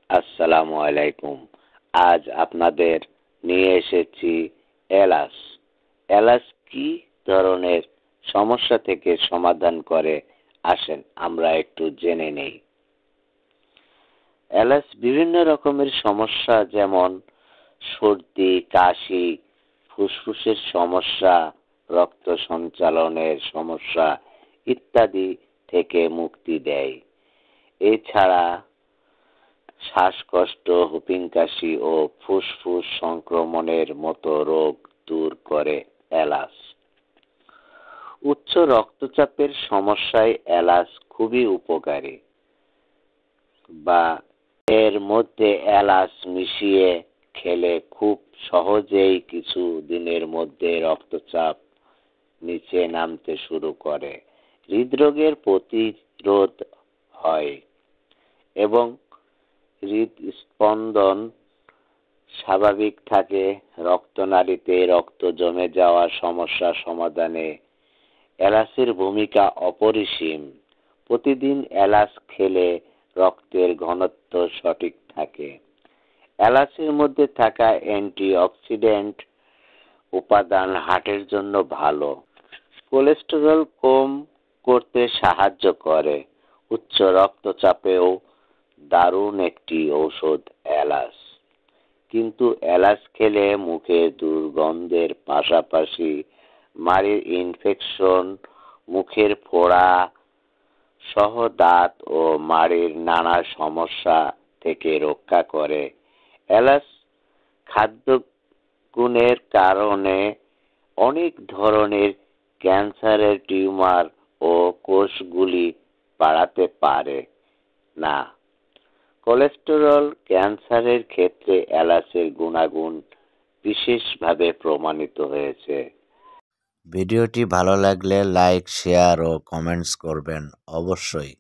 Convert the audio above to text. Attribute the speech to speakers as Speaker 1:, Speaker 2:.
Speaker 1: আসসালামু আলাইকুম। আজ আপনাদের নিয়ে এসেছি এলাচ। এলাচ কি ধরনের সমস্যা থেকে সমাধান করে আসেন আমরা একটু জেনে নেই। এলাচ বিভিন্ন রকমের সমস্যা যেমন সর্দি, কাশি, ফুসফুসের সমস্যা, রক্ত সঞ্চালনের সমস্যা ইত্যাদি থেকে মুক্তি দেয়। এছাড়া শ্বাসকষ্ট, হুপিং কাশি ও ফুসফুস সংক্রমণের মতো রোগ দূর করে এলাচ। উচ্চ রক্তচাপের সমস্যায় এলাচ খুবই উপকারী, বা এর মধ্যে এলাচ মিশিয়ে খেলে খুব সহজেই কিছু দিনের মধ্যে রক্তচাপ নিচে নামতে শুরু করে, হৃদরোগের প্রতিরোধ হয় এবং হৃদস্পন্দন স্বাভাবিক থাকে। রক্তনালীতে রক্ত জমে যাওয়ার সমস্যা সমাধানে এলাচের ভূমিকা অপরিসীম। প্রতিদিন এলাচ খেলে রক্তের ঘনত্ব সঠিক থাকে। এলাচের মধ্যে থাকা অ্যান্টিঅক্সিডেন্ট উপাদান হার্টের জন্য ভালো। কোলেস্টেরল কম করতে সাহায্য করে। উচ্চ রক্তচাপেও দারুণ একটি ঔষধ এলাচ। কিন্তু এলাচ খেলে মুখে দুর্গন্ধের পাশাপাশি মাড়ির ইনফেকশন, মুখের ফোড়া সহ দাঁত ও মাড়ির নানা সমস্যা থেকে রক্ষা করে। এলাচ খাদ্য গুণের কারণে অনেক ধরনের ক্যান্সারের টিউমার ও কোষগুলি বাড়াতে পারে না। কোলেস্টেরল, ক্যান্সারের ক্ষেত্রে এলাচের গুণাগুণ বিশেষভাবে প্রমাণিত হয়েছে। ভিডিওটি ভালো লাগলে লাইক, শেয়ার ও কমেন্টস করবেন অবশ্যই।